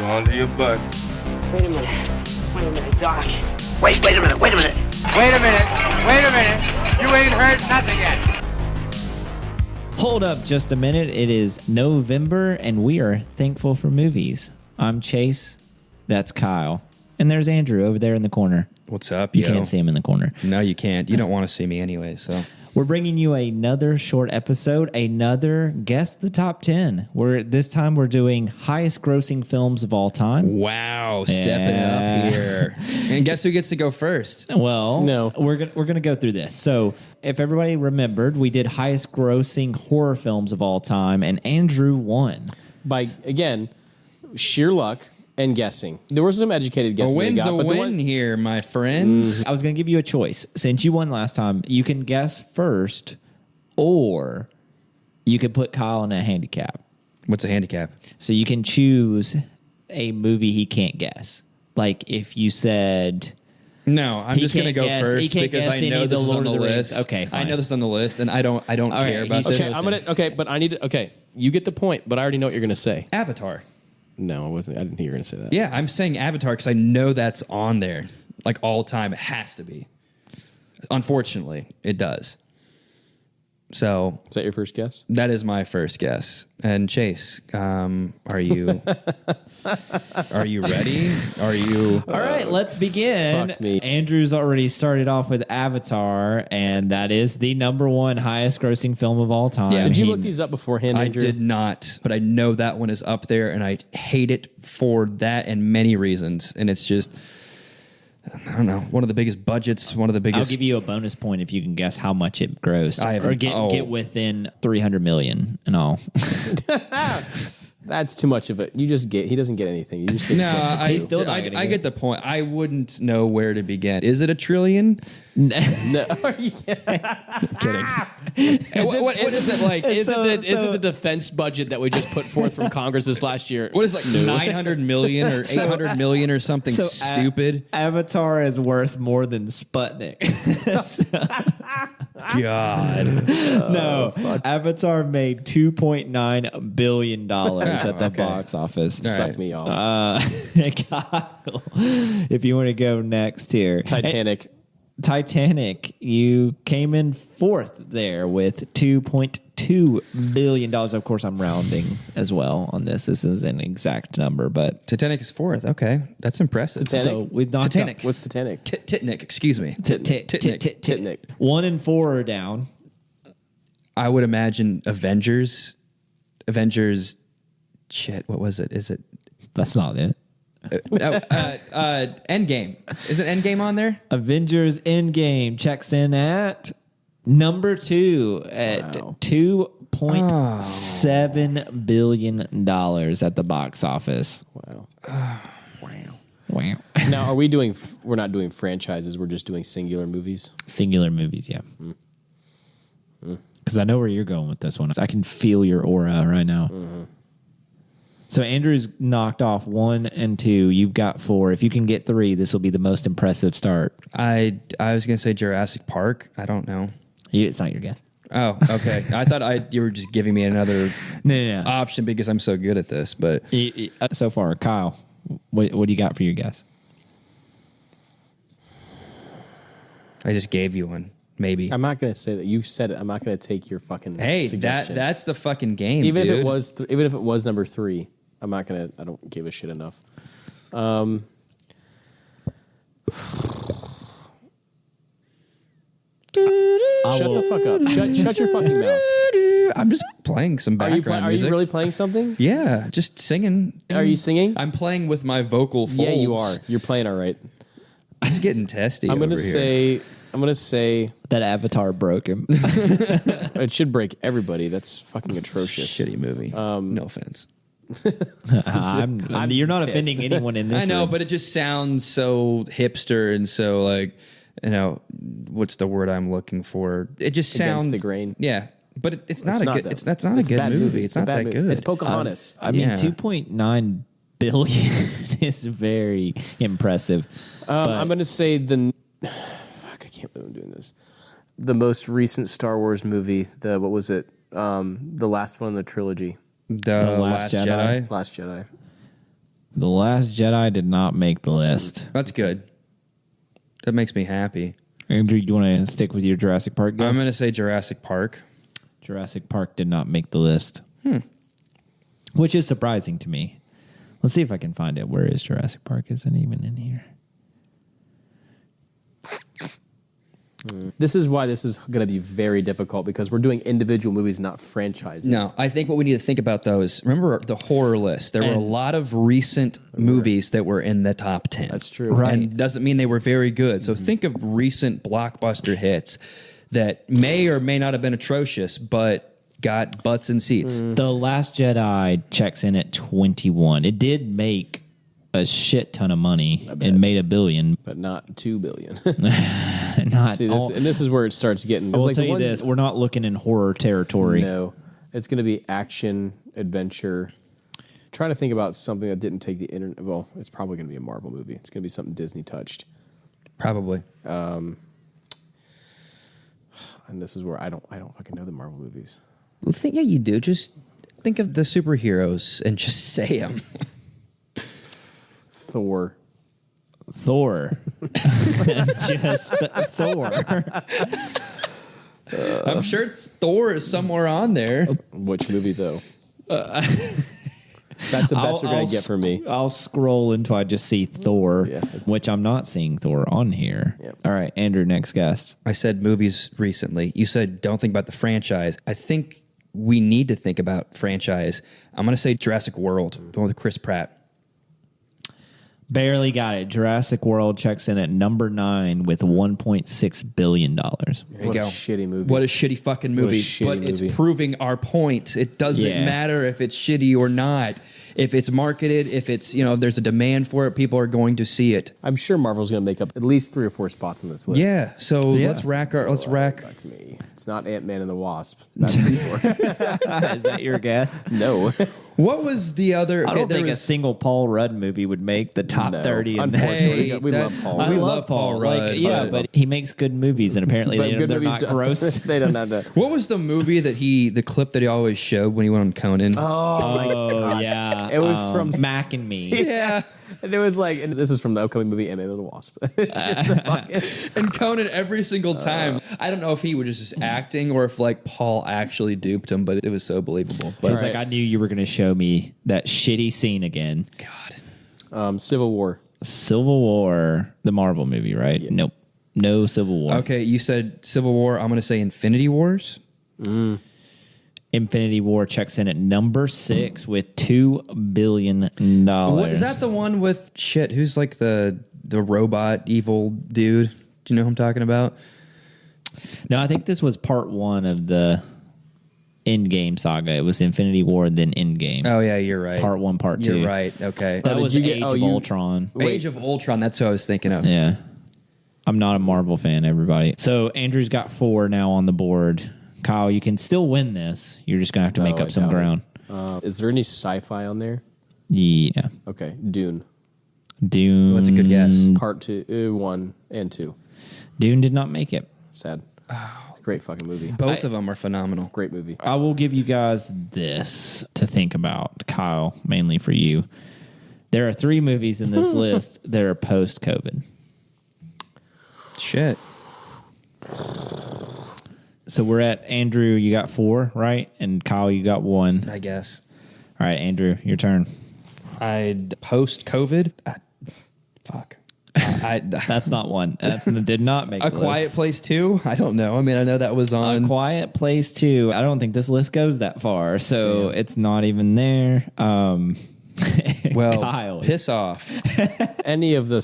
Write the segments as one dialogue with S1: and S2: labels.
S1: on to your butt.
S2: Wait a minute, Doc.
S3: Wait a minute.
S4: Wait a minute. You ain't heard nothing yet.
S5: Hold up just a minute. It is November, and we are thankful for movies. I'm Chase. That's Kyle. And there's Andrew over there in the corner.
S6: What's up,
S5: You can't see him in the corner.
S6: No, you can't. You don't want to see me anyway, so.
S5: We're bringing you another short episode, another Guess the Top 10. This time we're doing highest grossing films of all time.
S6: Wow, stepping up here. And guess who gets to go first?
S5: Well,
S7: No.
S5: we're gonna go through this. So, if everybody remembered, we did highest grossing horror films of all time, and Andrew won.
S7: By, again, sheer luck and guessing. There were some educated
S6: A
S7: guesses they
S6: win's
S7: got,
S6: a
S7: but the
S6: win
S7: one,
S6: here, my friends.
S5: I was gonna give you a choice. Since you won last time, you can guess first, or you could put Kyle in a handicap.
S6: What's a handicap?
S5: So you can choose a movie he can't guess. Like if you said...
S6: No, I'm
S5: He
S6: just going to
S5: can't
S6: go
S5: guess- he
S6: first
S5: can't
S6: because
S5: guess
S6: I
S5: any
S6: know
S5: of the
S6: this is on
S5: Lord
S6: the
S5: of the Rings.
S6: list.
S5: Okay,
S6: I
S5: fine.
S6: know this is on the list, and I don't
S5: All
S6: care
S5: right,
S6: about
S5: he's
S6: this.
S5: chosen.
S7: but I need to, okay, you get the point, but I already know what you're going to say.
S6: Avatar.
S7: No, I didn't think you were going to say that.
S6: Yeah, I'm saying Avatar because I know that's on there. Like all time, it has to be. Unfortunately, it does. So
S7: Is that your first guess?
S6: that is my first guess. And Chase, are you are you ready? Are you?
S5: All right, let's begin.
S7: Fuck me.
S5: Andrew's already started off with Avatar, and that is the number one highest grossing film of all time.
S6: Yeah,
S7: Did you
S5: He-
S7: look these up beforehand,
S6: I
S7: Andrew?
S6: did not, but I know that one is up there, and I hate it for that and many reasons. And it's just, I don't know, one of the biggest budgets, one of the
S5: I'll
S6: biggest.
S5: give you a bonus point if you can guess how much it grossed,
S6: I have-
S5: or get within 300 million and all.
S7: That's too much of it. He doesn't get anything. You just get
S6: No, I
S5: still not gonna
S6: I
S5: get
S6: get the point. I wouldn't know where to begin. Is it a trillion?
S7: No, are you kidding?
S6: What is it like?
S7: Is
S5: So-
S7: it the defense budget that we just put forth from Congress this last year?
S6: What is it, like 900 million or 800 million or something stupid?
S5: Avatar is worth more than Sputnik.
S6: God.
S5: No, Avatar made $2.9 billion at the
S6: okay.
S5: box office.
S7: Suck me off.
S5: Kyle, if you want to go next here.
S7: Titanic.
S5: Titanic, you came in fourth there with $2.2 billion. Of course, I'm rounding as well on this. This is an exact number, but
S6: Titanic is fourth. Okay. That's impressive.
S7: Titanic?
S5: so we've knocked
S6: Titanic.
S7: What's Titanic?
S6: Titanic, excuse me.
S5: Titanic.
S7: Titanic.
S5: 1 and 4 are down.
S6: I would imagine Avengers. Shit, what was it? Is it
S5: That's not it.
S6: Endgame? Is it Endgame on there?
S5: Avengers Endgame checks in at number 2 at $2.7 billion at the box office.
S7: Wow.
S5: Wow.
S7: Now, are we doing? We're not doing franchises. We're just doing singular movies.
S5: Singular movies, yeah. Because I know where you're going with this one. I can feel your aura right now. So Andrew's knocked off 1 and 2. You've got 4. If you can get 3, this will be the most impressive start.
S6: I was gonna say Jurassic Park. I don't know.
S5: It's not your guess.
S6: Oh, okay. I thought you were just giving me another
S5: No.
S6: option because I'm so good at this. But
S5: So far, Kyle, what do you got for your guess?
S6: I just gave you one. Maybe.
S7: I'm not gonna say that. You said it. I'm not gonna take your fucking.
S6: Hey,
S7: suggestion.
S6: that's the fucking game.
S7: even
S6: dude.
S7: if it was number 3. I'm not gonna. I don't give a shit enough.
S5: I
S7: Shut
S5: will-
S7: the fuck up. Shut your fucking mouth.
S6: I'm just playing some
S7: Are you
S6: background
S7: are
S6: music.
S7: you really playing something?
S6: Yeah, just singing.
S7: Are you singing?
S6: I'm playing with my vocal folds.
S7: Yeah, you are. You're playing all right.
S6: He's getting testy.
S7: I'm gonna
S6: over here.
S7: say. I'm gonna say
S5: That Avatar broke him.
S7: it should break everybody. That's fucking atrocious.
S6: shitty movie. No offense.
S5: You're not
S7: pissed.
S5: offending anyone in this
S6: I know,
S5: room.
S6: but it just sounds so hipster and so like, what's the word I'm looking for? It just
S7: Against
S6: sounds
S7: the grain.
S6: Yeah, but it's not
S7: It's
S6: a
S7: not
S6: good.
S7: that-
S6: It's not a good
S7: bad
S6: movie. It's
S7: a
S6: not
S7: bad
S6: that
S7: movie.
S6: good.
S7: It's Pocahontas.
S5: I mean,
S6: Yeah.
S5: 2.9 billion is very impressive.
S7: I'm gonna say the. Fuck, I can't believe I'm doing this. The most recent Star Wars movie. What was it? The last one in the trilogy.
S6: The Last
S5: Jedi.
S6: Jedi.
S7: Last Jedi.
S5: The Last Jedi did not make the list.
S6: That's good. That makes me happy.
S5: Andrew, you want to stick with your Jurassic Park guess?
S6: I'm going to say Jurassic Park.
S5: Jurassic Park did not make the list. Which is surprising to me. Let's see if I can find it. Where is Jurassic Park? Isn't even in here.
S7: This is why this is going to be very difficult because we're doing individual movies, not franchises.
S6: No, I think what we need to think about, though, is remember the horror list. There were a lot of recent movies that were in the top 10.
S7: That's true.
S5: Right.
S6: And doesn't mean they were very good. So think of recent blockbuster hits that may or may not have been atrocious, but got butts in seats.
S5: The Last Jedi checks in at 21. It did make a shit ton of money. It made $1 billion.
S7: But not $2 billion.
S5: Not
S7: See, this is where it starts getting.
S5: I will
S7: like
S5: tell
S7: the
S5: you
S7: ones-
S5: this: we're not looking in horror territory.
S7: No, it's going to be action, adventure. Trying to think about something that didn't take the internet. Well, it's probably going to be a Marvel movie. It's going to be something Disney touched.
S6: Probably.
S7: And this is where I don't fucking know the Marvel movies.
S6: Well, yeah, you do. Just think of the superheroes and just say them.
S7: Thor.
S5: Just Thor.
S6: I'm sure Thor is somewhere on there.
S7: Which movie though? That's the best you're going to get from me.
S5: I'll scroll until I just see Thor,
S7: Yeah, it's-
S5: which I'm not seeing Thor on here.
S7: Yep.
S5: All right, Andrew, next guest.
S6: I said movies recently. You said don't think about the franchise. I think we need to think about franchise. I'm going to say Jurassic World, the one with Chris Pratt.
S5: Barely got it. Jurassic World checks in at number 9 with $1.6 billion.
S6: There you
S7: What
S6: go.
S7: a shitty movie.
S6: What a shitty fucking movie.
S7: shitty
S6: but
S7: movie.
S6: it's proving our point. It doesn't
S5: Yeah.
S6: matter if it's shitty or not. If it's marketed, if it's, if there's a demand for it, people are going to see it.
S7: I'm sure Marvel's going to make up at least 3 or 4 spots on this list.
S6: Yeah. So
S5: Yeah.
S6: let's rack.
S7: Like me. It's not Ant-Man and the Wasp. That's for sure.
S5: Is that your guess?
S7: No.
S6: What was the other?
S5: I don't
S6: there
S5: think a
S6: was-
S5: single Paul Rudd movie would make the top
S7: No.
S5: 30. In
S7: Unfortunately,
S6: Hey,
S7: we
S6: that-
S7: love Paul.
S5: I
S6: We
S5: love
S6: love Paul
S5: Like,
S6: Rudd,
S5: yeah,
S6: but-
S5: but he makes good movies, and apparently
S7: But good
S5: they're
S7: movies
S5: not
S7: don't-
S5: gross.
S7: They don't have to.
S6: What was the movie that the clip that he always showed when he went on Conan?
S5: Oh, yeah.
S7: It was from-
S5: Mac and Me.
S6: Yeah.
S7: And it was like, and this is from the upcoming movie Ant-Man and the Wasp. It's just the fucking.
S6: And Conan every single time. I don't know if he was just acting or if like Paul actually duped him, but it was so believable.
S5: But
S6: But
S5: it's like, I knew you were going to show me that shitty scene again.
S6: God.
S7: Civil War.
S5: Civil War, the Marvel movie, right?
S7: Yeah.
S5: Nope. No Civil War.
S6: Okay, you said Civil War. I'm going to say Infinity Wars.
S5: Infinity War checks in at number 6 with $2 billion.
S6: What is that? The one with shit? Who's like the robot evil dude? Do you know who I'm talking about?
S5: No, I think this was part 1 of the Endgame saga. It was Infinity War, then Endgame.
S6: Oh yeah, you're right.
S5: Part 1, part 2.
S6: You're right. Okay.
S5: That
S7: did
S5: was
S7: you get-
S5: Age
S7: oh,
S5: of
S7: you-
S5: Ultron.
S6: Age of Ultron. That's who I was thinking of.
S5: Yeah. I'm not a Marvel fan, everybody. So Andrew's got 4 now on the board. Kyle, you can still win this. You're just going to have to make
S7: Oh,
S5: up
S7: I
S5: some
S7: doubt it.
S5: ground.
S7: Is there any sci-fi on there?
S5: Yeah.
S7: Okay, Dune.
S5: Dune.
S6: That's a good guess.
S7: Part 2, 1 and 2.
S5: Dune did not make it.
S7: Sad. Great fucking movie.
S6: Both of them are phenomenal.
S7: Great movie.
S5: I will give you guys this to think about, Kyle, mainly for you. There are 3 movies in this list that are post-COVID.
S6: Shit.
S5: So we're at Andrew, you got 4, right? And Kyle, you got 1.
S6: I guess.
S5: All right, Andrew, your turn.
S6: I'd post COVID. Fuck.
S5: That's not one. That did not make
S6: A
S5: the list.
S6: Quiet Place 2? I don't know. I mean, I know that was on.
S5: A Quiet Place 2. I don't think this list goes that far, so it's not even there.
S6: Well,
S5: Kyle.
S6: piss off.
S7: Any of the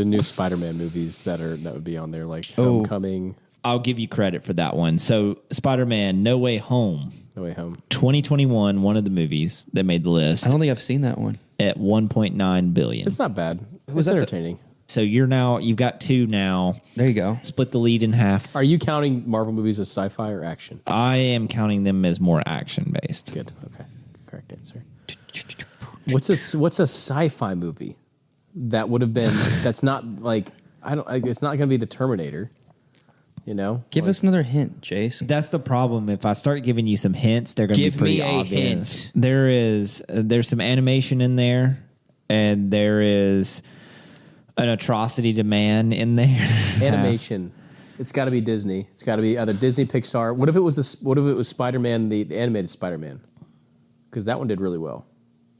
S7: new Spider-Man movies that would be on there, like Homecoming,
S5: I'll give you credit for that one. So Spider-Man No Way Home,
S7: No Way Home.
S5: 2021, one of the movies that made the list
S6: I don't think I've seen that one.
S5: at $1.9 billion.
S7: It's not bad.
S6: Was
S7: It's
S6: that the-
S7: entertaining.
S5: So you've got 2 now.
S6: There you go.
S5: Split the lead in half.
S7: Are you counting Marvel movies as sci-fi or action?
S5: I am counting them as more action based.
S7: Good. Okay. Correct answer. What's a sci-fi movie that would have been? That's not like it's not going to be the Terminator. You know.
S6: Give us another hint, Jace.
S5: That's the problem. If I start giving you some hints, they're going to be
S6: Give
S5: pretty
S6: me a
S5: obvious.
S6: hint.
S5: There's some animation in there. and there is an atrocity to man in there.
S7: Animation. It's got to be Disney. It's got to be either Disney, Pixar. What if it was Spider-Man, the animated Spider-Man? Because that one did really well.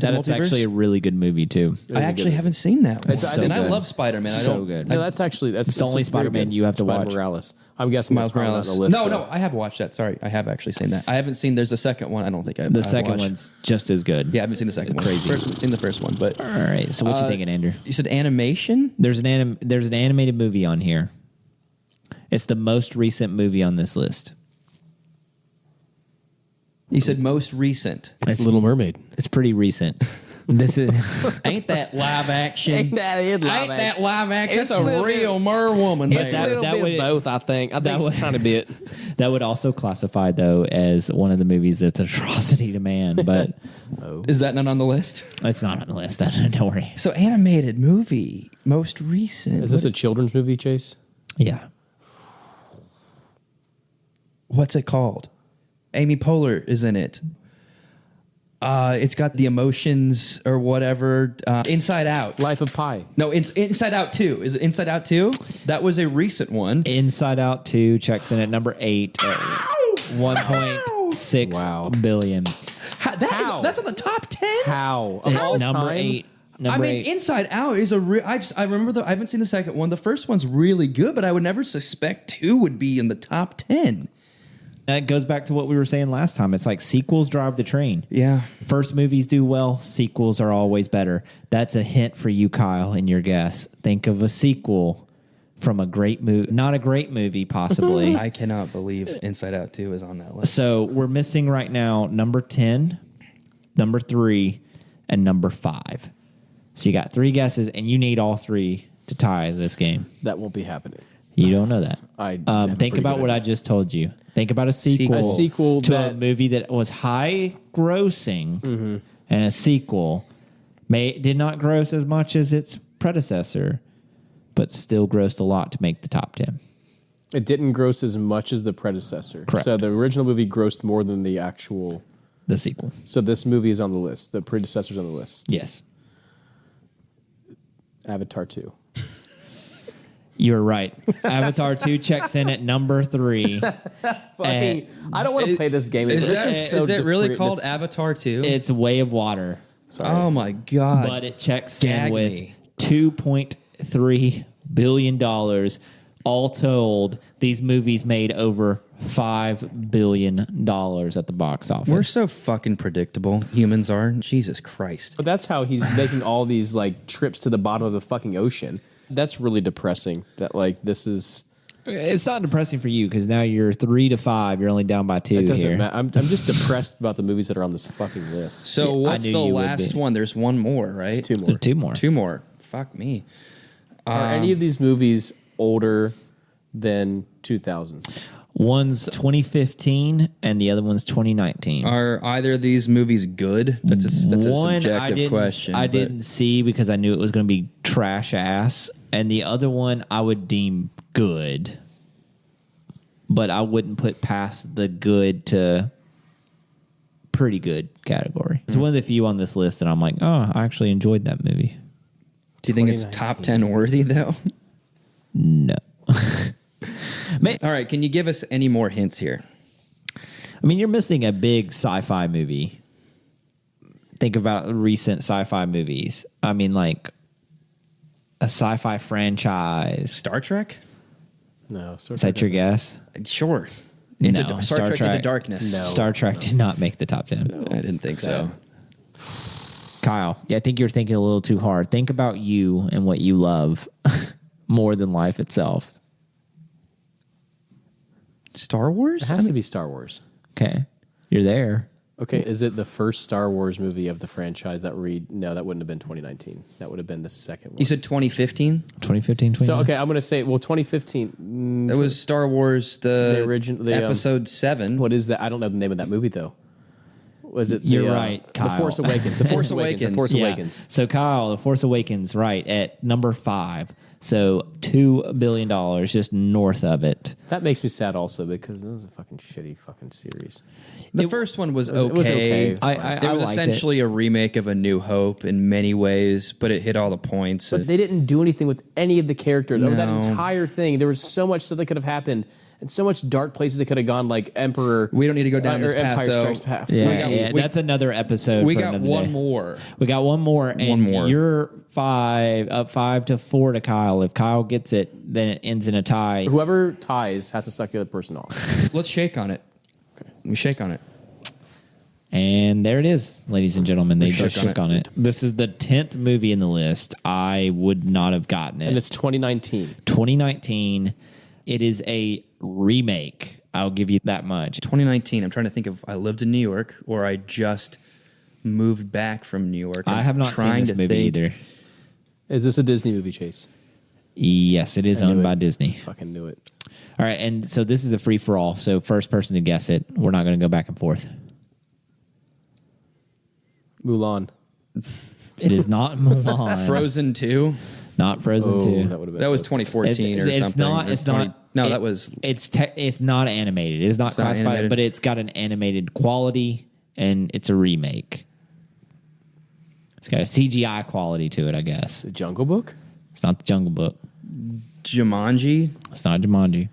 S5: That's actually a really good movie too.
S6: I actually haven't seen that one.
S5: so
S6: and I
S5: good.
S6: love Spider-Man.
S5: So good.
S7: No, that's
S5: It's the only
S7: very
S5: Spider-Man
S7: good.
S5: you have to
S7: Spider
S5: watch.
S7: Morales. I'm guessing
S6: Miles
S7: that's probably not
S6: Morales.
S7: on the list.
S6: No,
S7: though.
S6: no, I have watched that. Sorry, I have actually seen that. I haven't seen. There's a second one. I don't think I've.
S5: The
S6: I've
S5: second
S6: watched.
S5: one's just as good.
S6: Yeah, I haven't seen the second one.
S5: Crazy.
S6: Seen the first one, but
S5: All right. So what you thinking, Andrew?
S6: you said animation.
S5: There's an animated movie on here. It's the most recent movie on this list.
S6: You said most recent.
S7: It's Little Mermaid.
S5: It's pretty recent. This is
S6: Ain't that live action?
S7: Ain't that
S6: live action?
S7: It's
S6: That's a
S7: a little
S6: real mer woman.
S5: It's
S6: there.
S5: a little bit of
S7: both, I think. I think
S5: would-
S7: it's a tiny bit.
S5: that would also classify though as one of the movies that's atrocity to man, but
S6: Is that not on the list?
S5: it's not on the list. Don't worry.
S6: So animated movie, most recent.
S7: Is this a children's movie, Chase?
S5: Yeah.
S6: What's it called? Amy Poehler is in it. It's got the emotions or whatever. Inside Out.
S7: Life of Pi.
S6: No, Inside Out 2. Is it Inside Out 2? That was a recent one.
S5: Inside Out 2 checks in at number 8 at 1.6
S7: Wow.
S5: billion.
S7: How?
S6: That's on the top 10?
S7: How? Of all
S5: Number
S7: time?
S5: 8.
S6: I
S5: Number
S6: mean,
S5: 8.
S6: Inside Out is a I remember I haven't seen the second one. The first one's really good, but I would never suspect 2 would be in the top 10.
S5: That goes back to what we were saying last time. It's like sequels drive the train.
S6: Yeah.
S5: First movies do well, sequels are always better. That's a hint for you, Kyle, in your guess. Think of a sequel from a great movie, not a great movie, possibly.
S6: I cannot believe Inside Out 2 is on that list.
S5: So we're missing right now number 10, number 3, and number 5. So you got 3 guesses, and you need all 3 to tie this game.
S7: That won't be happening.
S5: You don't know that.
S7: I have a
S5: think
S7: pretty
S5: about
S7: good
S5: what I
S7: idea.
S5: just told you. Think about a sequel,
S7: A sequel
S5: to
S7: that-
S5: a movie that was high grossing,
S7: Mm-hmm.
S5: and a sequel did not gross as much as its predecessor, but still grossed a lot to make the top 10.
S7: It didn't gross as much as the predecessor.
S5: Correct.
S7: So the original movie grossed more than the actual.
S5: The sequel,
S7: So this movie is on the list. The predecessor's on the list.
S5: yes,
S7: Avatar 2.
S5: you're right. Avatar 2 checks in at number 3.
S7: Fucking, I don't want to play this game.
S6: Is
S7: This so
S6: it really
S7: different.
S6: called Avatar 2?
S5: It's Way of Water,
S7: Sorry.
S6: Oh my God.
S5: but it checks
S6: Gag
S5: in with
S6: me.
S5: $2.3 billion. All told, these movies made over $5 billion at the box office.
S6: We're so fucking predictable. Humans are. Jesus Christ.
S7: But that's how he's making all these like trips to the bottom of the fucking ocean. That's really depressing. That like this is.
S5: It's not depressing for you because now you're 3 to 5. You're only down by 2
S7: It doesn't
S5: here.
S7: matter. I'm just depressed about the movies that are on this fucking list.
S6: So
S5: Yeah, I
S6: what's
S5: knew
S6: the
S5: you would
S6: last
S5: be.
S6: one? There's one more, right?
S7: It's 2 more.
S5: 2 more.
S6: 2 more. Fuck me.
S7: Are any of these movies older than 2000?
S5: One's 2015 and the other one's 2019.
S6: Are either of these movies good? That's a
S5: One
S6: subjective question.
S5: I
S6: but-
S5: didn't see because I knew it was going to be trash ass, and the other one I would deem good, but I wouldn't put past the good to pretty good category. It's one of the few on this list that I'm like, oh, I actually enjoyed that movie.
S6: Do you think it's top 10 worthy though?
S5: No.
S6: All right. Can you give us any more hints here?
S5: I mean, you're missing a big sci-fi movie. Think about recent sci-fi movies. I mean, like a sci-fi franchise.
S6: Star Trek?
S7: No.
S5: Is that your guess?
S6: Sure.
S5: No,
S6: Star Trek Into Darkness.
S7: No.
S5: Star Trek did not make the top 10.
S6: I didn't think so.
S5: Kyle, yeah, I think you're thinking a little too hard. Think about you and what you love more than life itself.
S6: Star Wars?
S7: It has to be Star Wars.
S5: Okay. You're there.
S7: Okay, is it the first Star Wars movie of the franchise that no, that wouldn't have been 2019. That would have been the second one.
S6: You said 2015?
S5: 2015, 2019.
S7: So okay, I'm going to say 2015.
S6: It was Star Wars, the episode 7.
S7: What is that? I don't know the name of that movie though. Was it?
S5: You're right, Kyle.
S7: The Force Awakens. The Force Awakens. The Force
S5: Yeah.
S7: Awakens.
S5: So Kyle, The Force Awakens, right, at number 5. So $2 billion just north of it.
S7: That makes me sad also because it was a fucking shitty fucking series.
S6: The first one was
S7: it was okay.
S6: okay.
S7: It was
S6: It was
S5: liked
S6: essentially a remake of A New Hope in many ways, but it hit all the points.
S7: But they didn't do anything with any of the characters. Over that
S6: No.
S7: entire thing, there was so much stuff that could have happened and so much dark places that could have gone, like Emperor.
S6: We don't need to go down
S7: or
S6: this path,
S7: Empire
S6: though.
S7: Strikes Path.
S5: Yeah, that's another episode.
S6: we
S5: for
S6: got
S5: another
S6: one
S5: day.
S6: more.
S5: We got one more, and
S6: One more.
S5: you're 5 to 4 to Kyle. If Kyle gets it, then it ends in a tie.
S7: Whoever ties has to suck the other person off.
S6: Let's shake on it. We shake on it.
S5: And there it is, ladies and gentlemen. They just
S6: shook
S5: shook on it. This is the 10th movie in the list. I would not have gotten it.
S7: And it's 2019.
S5: 2019. It is a remake. I'll give you that much.
S6: 2019. I'm trying to think of I lived in New York or I just moved back from New York.
S5: I have not seen this movie either.
S7: Is this a Disney movie, Chase?
S5: Yes, it is
S7: I knew
S5: owned
S7: it.
S5: by Disney.
S7: Fucking knew it.
S5: All right, and so this is a free for all. So first person to guess it, we're not going to go back and forth.
S7: Mulan.
S5: It is not Mulan.
S6: Frozen 2.
S5: Not Frozen 2.
S7: That would have been.
S6: That was 2014 or
S5: It's
S6: something.
S5: not.
S6: or
S5: It's
S6: 20
S5: not.
S6: No,
S5: it-
S6: that was.
S5: It's not animated. It's not
S6: It's not
S5: classified,
S6: animated.
S5: but it's got an animated quality, and it's a remake. It's got a CGI quality to it, I guess.
S7: The Jungle Book.
S5: It's not the Jungle Book.
S6: Jumanji.
S5: It's not Jumanji.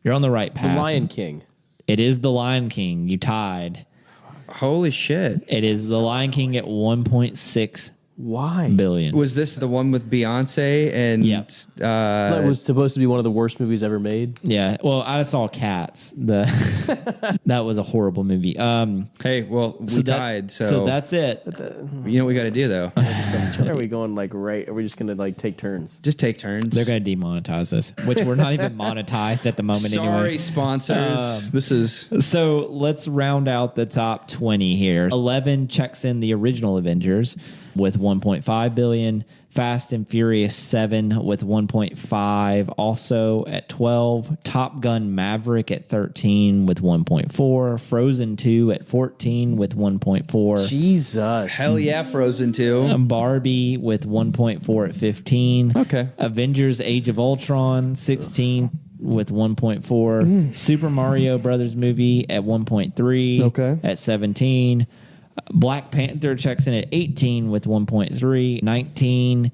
S5: You're on the right
S7: The
S5: path.
S7: Lion King.
S5: It is the Lion King. You tied.
S6: Holy shit.
S5: It is the Lion King at 1.6
S7: Why?
S5: billion.
S6: Was this the one with Beyonce and
S5: Yep.
S7: That was supposed to be one of the worst movies ever made.
S5: Yeah. Well, I saw Cats. That was a horrible movie.
S6: hey, well, we tied, so
S5: that's it.
S6: you know what we got to do though?
S7: Are we going like right? Are we just gonna like take turns?
S6: Just take turns.
S5: They're going to demonetize us, which we're not even monetized at the moment
S6: Sorry,
S5: anyway.
S6: sponsors. This is
S5: So let's round out the top 20 here. 11 checks in the original Avengers with 1.5 billion. Fast and Furious 7 with 1.5. Also at 12, Top Gun Maverick at 13 with 1.4. Frozen 2 at 14 with 1.4.
S7: Jesus.
S6: hell yeah, Frozen 2.
S5: Barbie with 1.4 at 15.
S6: Okay.
S5: Avengers Age of Ultron 16 with 1.4. Super Mario Brothers movie at 1.3.
S6: Okay.
S5: At 17. Black Panther checks in at 18 with 1.3. 19.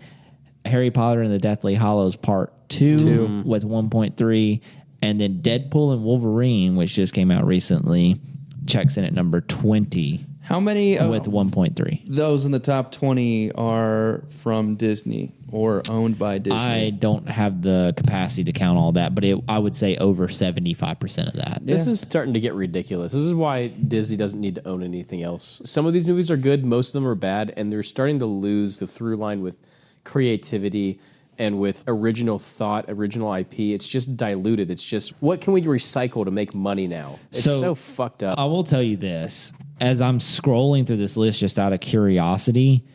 S5: Harry Potter and the Deathly Hallows Part 2 with 1.3. And then Deadpool and Wolverine, which just came out recently, checks in at number 20
S6: How many
S5: with 1.3.
S6: those in the top 20 are from Disney or owned by Disney?
S5: I don't have the capacity to count all that, but I would say over 75% of that.
S7: This is starting to get ridiculous. This is why Disney doesn't need to own anything else. Some of these movies are good, most of them are bad, and they're starting to lose the through line with creativity and with original thought, original IP. It's just diluted. It's just, what can we recycle to make money now? It's so fucked up.
S5: I will tell you this. As I'm scrolling through this list just out of curiosity,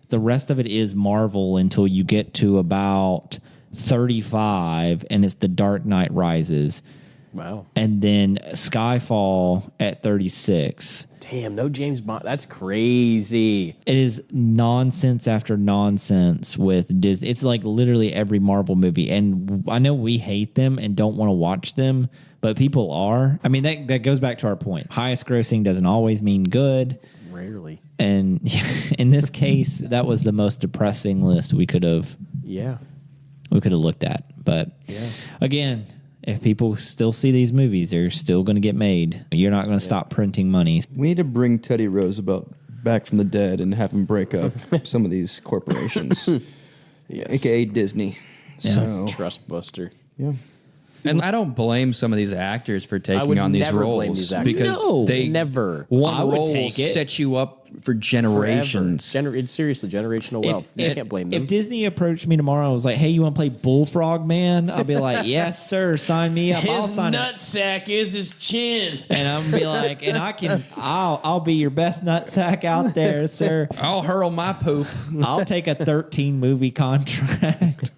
S5: the rest of it is Marvel until you get to about 35, and it's The Dark Knight Rises.
S7: Wow.
S5: And then Skyfall at 36.
S7: Damn, no James Bond. That's crazy.
S5: It is nonsense after nonsense with Disney. It's like literally every Marvel movie. And I know we hate them and don't want to watch them, but people are. I mean, that goes back to our point. Highest grossing doesn't always mean good.
S7: Rarely.
S5: And in this case, that was the most depressing list we could have
S7: Yeah.
S5: looked at. But again, if people still see these movies, they're still going to get made. You're not going to stop printing money.
S1: We need to bring Teddy Roosevelt back from the dead and have him break up some of these corporations,
S7: Yes.
S1: aka Disney. So,
S7: Trust buster.
S1: yeah.
S6: And I don't blame some of these actors for
S7: I
S6: taking
S7: would
S6: on these
S7: never
S6: roles
S7: blame these actors.
S6: because
S5: No,
S6: they
S7: never.
S6: one
S5: I would
S6: role will
S5: take it.
S6: set you up for generations.
S7: Seriously, generational wealth. You can't blame them.
S5: If Disney approached me tomorrow and was like, "Hey, you want to play Bullfrog Man?" I'll be like, "Yes, sir. Sign me up. I'll sign it."
S2: nutsack is his chin.
S5: And I'm gonna be like, "And I'll be your best nutsack out there, sir.
S6: I'll hurl my poop.
S5: I'll take a 13 movie contract."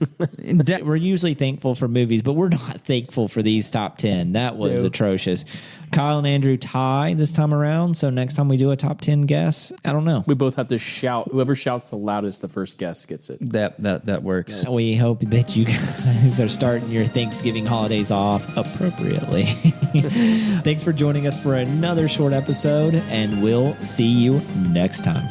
S5: We're usually thankful for movies, but we're not thankful for these top 10. That was atrocious. Kyle and Andrew tie this time around, so next time we do a top 10 guess, guess. I don't know.
S7: We both have to shout. Whoever shouts the loudest, the first guest gets it.
S6: That works.
S5: We hope that you guys are starting your Thanksgiving holidays off appropriately. Thanks for joining us for another short episode, and we'll see you next time.